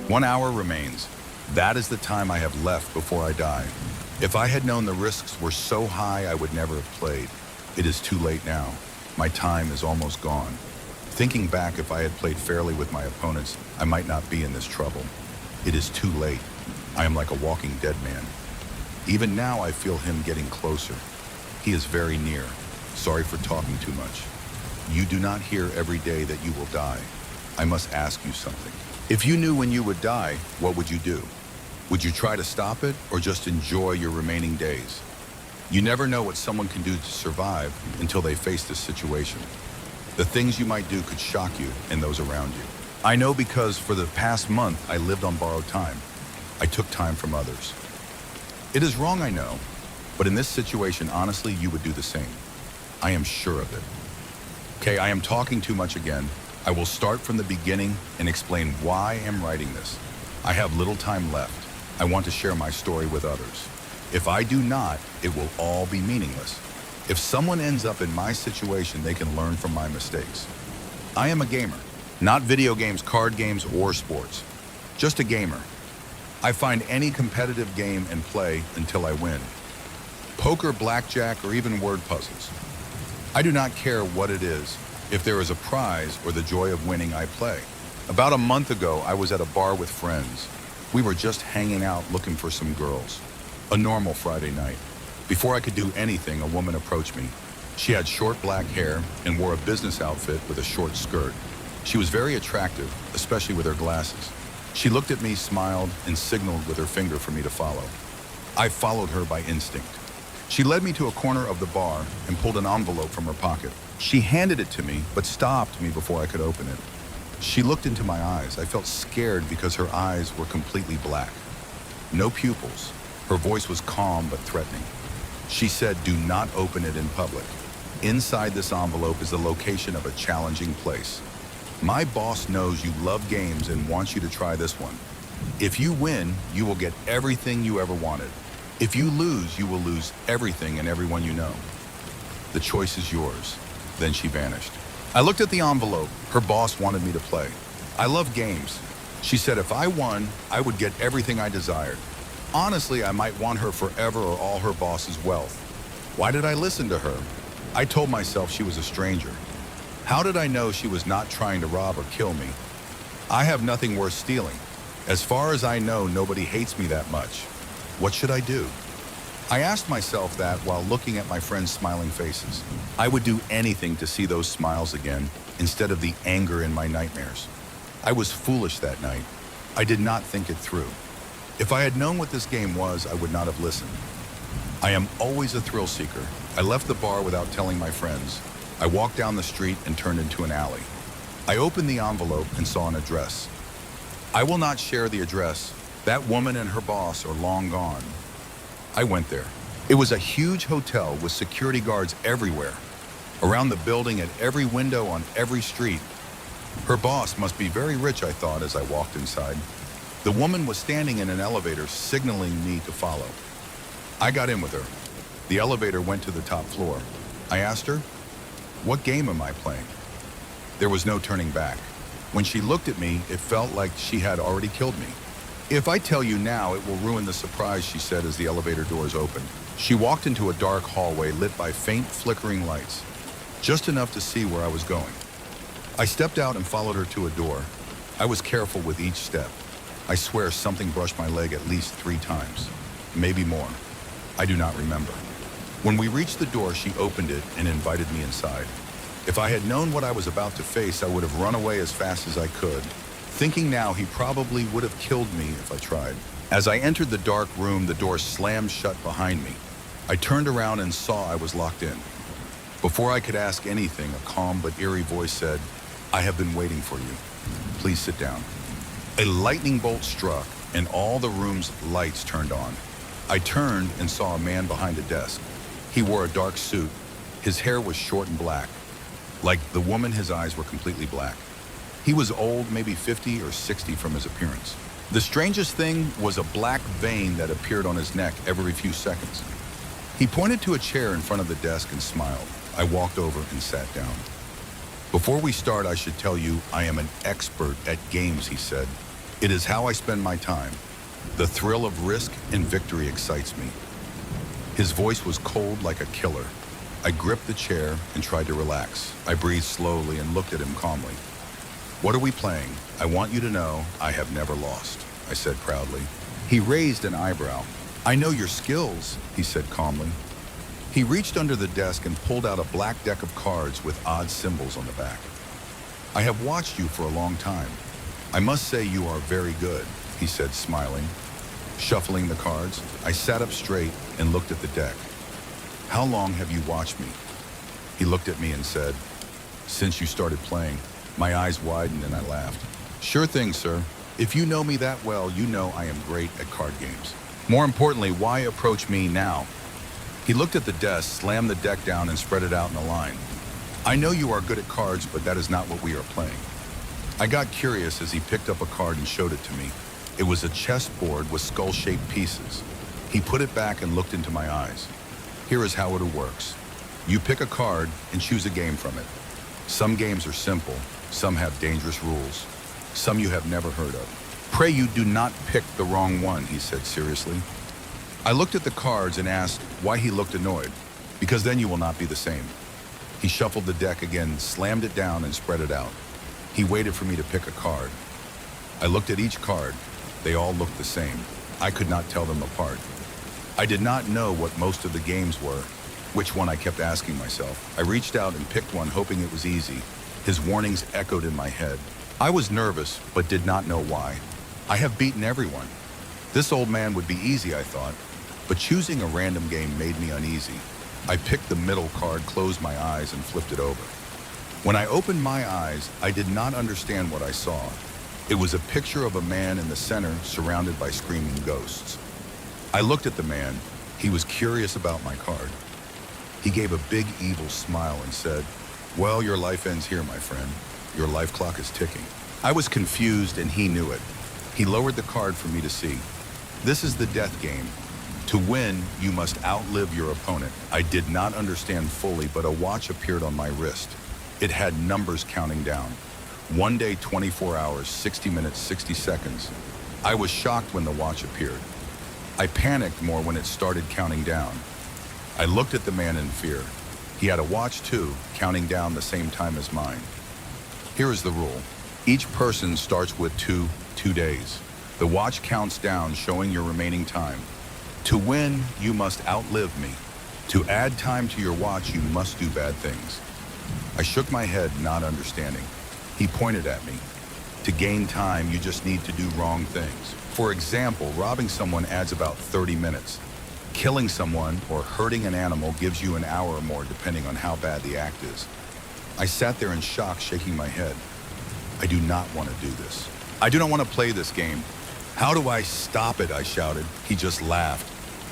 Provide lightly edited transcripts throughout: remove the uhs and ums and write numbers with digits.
1 hour remains. That is the time I have left before I die. If I had known the risks were so high, I would never have played. It is too late now. My time is almost gone. Thinking back, if I had played fairly with my opponents, I might not be in this trouble. It is too late. I am like a walking dead man. Even now, I feel him getting closer. He is very near. Sorry for talking too much. You do not hear every day that you will die. I must ask you something. If you knew when you would die, what would you do? Would you try to stop it or just enjoy your remaining days? You never know what someone can do to survive until they face this situation. The things you might do could shock you and those around you. I know because for the past month, I lived on borrowed time. I took time from others. It is wrong, I know, but in this situation, honestly, you would do the same. I am sure of it. Okay, I am talking too much again. I will start from the beginning and explain why I am writing this. I have little time left. I want to share my story with others. If I do not, it will all be meaningless. If someone ends up in my situation, they can learn from my mistakes. I am a gamer, not video games, card games, or sports. Just a gamer. I find any competitive game and play until I win. Poker, blackjack, or even word puzzles. I do not care what it is. If there is a prize or the joy of winning, I play. About a month ago, I was at a bar with friends. We were just hanging out looking for some girls. A normal Friday night. Before I could do anything, a woman approached me. She had short black hair and wore a business outfit with a short skirt. She was very attractive, especially with her glasses. She looked at me, smiled, and signaled with her finger for me to follow. I followed her by instinct. She led me to a corner of the bar and pulled an envelope from her pocket. She handed it to me, but stopped me before I could open it. She looked into my eyes. I felt scared because her eyes were completely black. No pupils. Her voice was calm but threatening. She said, "Do not open it in public. Inside this envelope is the location of a challenging place. My boss knows you love games and wants you to try this one. If you win, you will get everything you ever wanted. If you lose, you will lose everything and everyone you know. The choice is yours." Then she vanished. I looked at the envelope. Her boss wanted me to play. I love games. She said if I won, I would get everything I desired. Honestly, I might want her forever or all her boss's wealth. Why did I listen to her? I told myself she was a stranger. How did I know she was not trying to rob or kill me? I have nothing worth stealing. As far as I know, nobody hates me that much. What should I do? I asked myself that while looking at my friends' smiling faces. I would do anything to see those smiles again, instead of the anger in my nightmares. I was foolish that night. I did not think it through. If I had known what this game was, I would not have listened. I am always a thrill seeker. I left the bar without telling my friends. I walked down the street and turned into an alley. I opened the envelope and saw an address. I will not share the address. That woman and her boss are long gone. I went there. It was a huge hotel with security guards everywhere. Around the building, at every window, on every street. Her boss must be very rich, I thought as I walked inside. The woman was standing in an elevator, signaling me to follow. I got in with her. The elevator went to the top floor. I asked her, "What game am I playing?" There was no turning back. When she looked at me, it felt like she had already killed me. "If I tell you now, it will ruin the surprise," she said as the elevator doors opened. She walked into a dark hallway lit by faint flickering lights, just enough to see where I was going. I stepped out and followed her to a door. I was careful with each step. I swear something brushed my leg at least 3 times, maybe more. I do not remember. When we reached the door, she opened it and invited me inside. If I had known what I was about to face, I would have run away as fast as I could. Thinking now, he probably would have killed me if I tried. As I entered the dark room, the door slammed shut behind me. I turned around and saw I was locked in. Before I could ask anything, a calm but eerie voice said, "I have been waiting for you. Please sit down." A lightning bolt struck, and all the room's lights turned on. I turned and saw a man behind a desk. He wore a dark suit. His hair was short and black. Like the woman, his eyes were completely black. He was old, maybe 50 or 60 from his appearance. The strangest thing was a black vein that appeared on his neck every few seconds. He pointed to a chair in front of the desk and smiled. I walked over and sat down. "Before we start, I should tell you I am an expert at games," he said. It is how I spend my time. The thrill of risk and victory excites me. His voice was cold like a killer. I gripped the chair and tried to relax. I breathed slowly and looked at him calmly. "What are we playing? I want you to know I have never lost," I said proudly. He raised an eyebrow. "I know your skills," he said calmly. He reached under the desk and pulled out a black deck of cards with odd symbols on the back. "I have watched you for a long time. I must say you are very good," he said, smiling. Shuffling the cards, I sat up straight and looked at the deck. "How long have you watched me?" He looked at me and said, "Since you started playing." My eyes widened and I laughed. "Sure thing, sir. If you know me that well, you know I am great at card games. More importantly, why approach me now?" He looked at the desk, slammed the deck down, and spread it out in a line. "I know you are good at cards, but that is not what we are playing." I got curious as he picked up a card and showed it to me. It was a chessboard with skull-shaped pieces. He put it back and looked into my eyes. "Here is how it works. You pick a card and choose a game from it. Some games are simple, some have dangerous rules, some you have never heard of. Pray you do not pick the wrong one," he said seriously. I looked at the cards and asked why he looked annoyed. "Because then you will not be the same." He shuffled the deck again, slammed it down, and spread it out. He waited for me to pick a card. I looked at each card. They all looked the same. I could not tell them apart. I did not know what most of the games were. Which one, I kept asking myself. I reached out and picked one, hoping it was easy. His warnings echoed in my head. I was nervous, but did not know why. I have beaten everyone. This old man would be easy, I thought. But choosing a random game made me uneasy. I picked the middle card, closed my eyes, and flipped it over. When I opened my eyes, I did not understand what I saw. It was a picture of a man in the center, surrounded by screaming ghosts. I looked at the man. He was curious about my card. He gave a big evil smile and said, "Well, your life ends here, my friend. Your life clock is ticking." I was confused and he knew it. He lowered the card for me to see. "This is the death game. To win, you must outlive your opponent." I did not understand fully, but a watch appeared on my wrist. It had numbers counting down. 1 day, 24 hours, 60 minutes, 60 seconds. I was shocked when the watch appeared. I panicked more when it started counting down. I looked at the man in fear. He had a watch too, counting down the same time as mine. Here is the rule. Each person starts with two days. The watch counts down, showing your remaining time. To win, you must outlive me. To add time to your watch, you must do bad things. I shook my head, not understanding. He pointed at me. To gain time, you just need to do wrong things. For example, robbing someone adds about 30 minutes. Killing someone or hurting an animal gives you an hour or more, depending on how bad the act is. I sat there in shock, shaking my head. I do not want to do this. I do not want to play this game. "How do I stop it?" I shouted. He just laughed.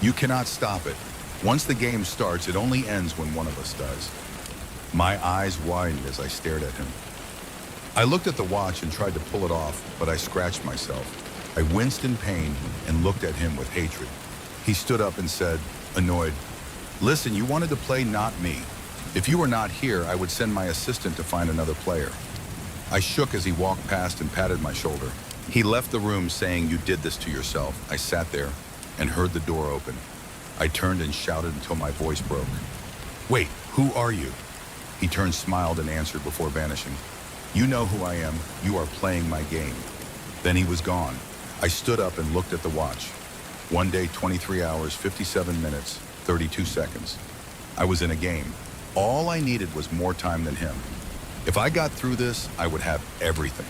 "You cannot stop it. Once the game starts, it only ends when one of us does." My eyes widened as I stared at him. I looked at the watch and tried to pull it off, but I scratched myself. I winced in pain and looked at him with hatred. He stood up and said, annoyed, "Listen, you wanted to play, not me. If you were not here, I would send my assistant to find another player." I shook as he walked past and patted my shoulder. He left the room saying, "You did this to yourself." I sat there and heard the door open. I turned and shouted until my voice broke. "Wait, who are you?" He turned, smiled, and answered before vanishing. "You know who I am. You are playing my game." Then he was gone. I stood up and looked at the watch. 1 day, 23 hours, 57 minutes, 32 seconds. I was in a game. All I needed was more time than him. If I got through this, I would have everything.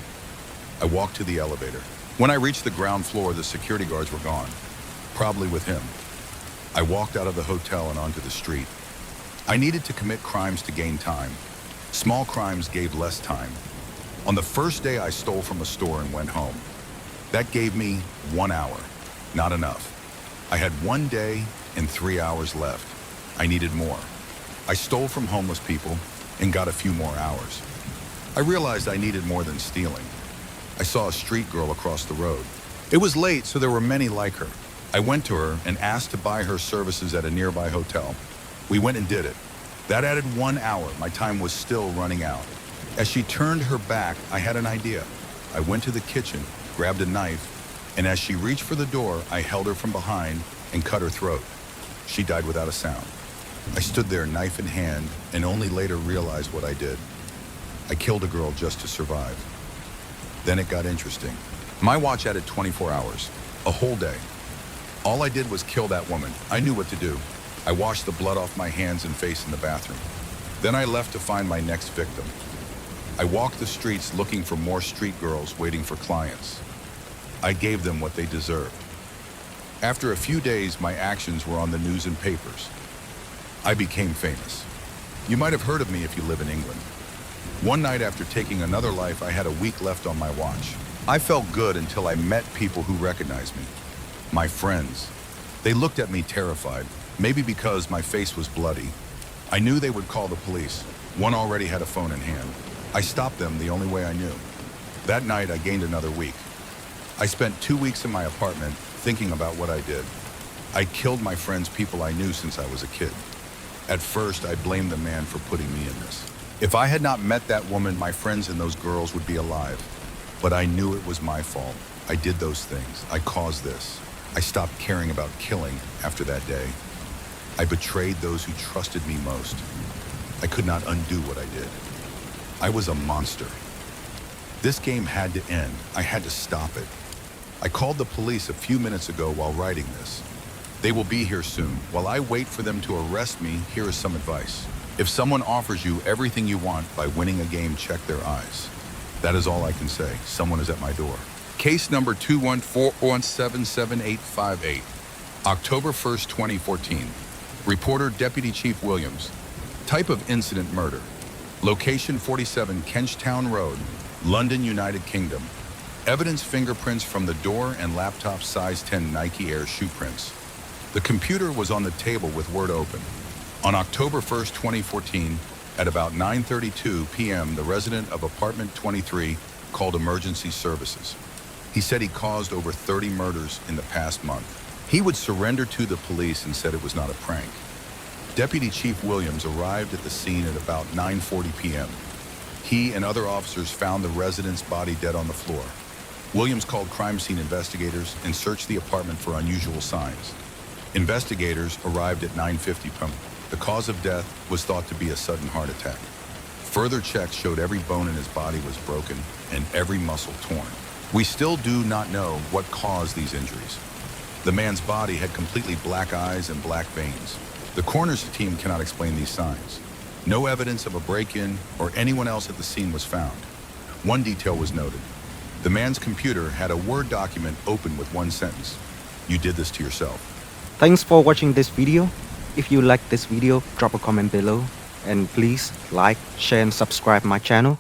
I walked to the elevator. When I reached the ground floor, the security guards were gone, probably with him. I walked out of the hotel and onto the street. I needed to commit crimes to gain time. Small crimes gave less time. On the first day, I stole from a store and went home. That gave me 1 hour. Not enough. I had 1 day and 3 hours left. I needed more. I stole from homeless people and got a few more hours. I realized I needed more than stealing. I saw a street girl across the road. It was late, so there were many like her. I went to her and asked to buy her services at a nearby hotel. We went and did it. That added 1 hour. My time was still running out. As she turned her back, I had an idea. I went to the kitchen grabbed a knife, and as she reached for the door, I held her from behind and cut her throat. She died without a sound. I stood there, knife in hand, and only later realized what I did. I killed a girl just to survive. Then it got interesting. My watch added 24 hours, a whole day. All I did was kill that woman. I knew what to do. I washed the blood off my hands and face in the bathroom. Then I left to find my next victim. I walked the streets looking for more street girls waiting for clients. I gave them what they deserved. After a few days, my actions were on the news and papers. I became famous. You might have heard of me if you live in England. One night after taking another life, I had a week left on my watch. I felt good until I met people who recognized me. My friends. They looked at me terrified, maybe because my face was bloody. I knew they would call the police. One already had a phone in hand. I stopped them the only way I knew. That night, I gained another week. I spent 2 weeks in my apartment thinking about what I did. I killed my friends, people I knew since I was a kid. At first, I blamed the man for putting me in this. If I had not met that woman, my friends and those girls would be alive. But I knew it was my fault. I did those things. I caused this. I stopped caring about killing after that day. I betrayed those who trusted me most. I could not undo what I did. I was a monster. This game had to end. I had to stop it. I called the police a few minutes ago while writing this. They will be here soon. While I wait for them to arrest me, here is some advice. If someone offers you everything you want by winning a game, check their eyes. That is all I can say. Someone is at my door. Case number 214177858. October 1st, 2014. Reporter Deputy Chief Williams. Type of incident murder. Location 47 Kenchtown Road, London, United Kingdom. Evidence fingerprints from the door and laptop size 10 Nike Air shoe prints. The computer was on the table with Word open. On October 1st, 2014, at about 9:32 p.m., the resident of apartment 23 called emergency services. He said he caused over 30 murders in the past month. He would surrender to the police and said it was not a prank. Deputy Chief Williams arrived at the scene at about 9:40 p.m. He and other officers found the resident's body dead on the floor. Williams called crime scene investigators and searched the apartment for unusual signs. Investigators arrived at 9:50 p.m. The cause of death was thought to be a sudden heart attack. Further checks showed every bone in his body was broken and every muscle torn. We still do not know what caused these injuries. The man's body had completely black eyes and black veins. The coroner's team cannot explain these signs. No evidence of a break-in or anyone else at the scene was found. One detail was noted. The man's computer had a Word document open with one sentence. You did this to yourself. Thanks for watching this video. If you like this video, drop a comment below. And please like, share and subscribe my channel.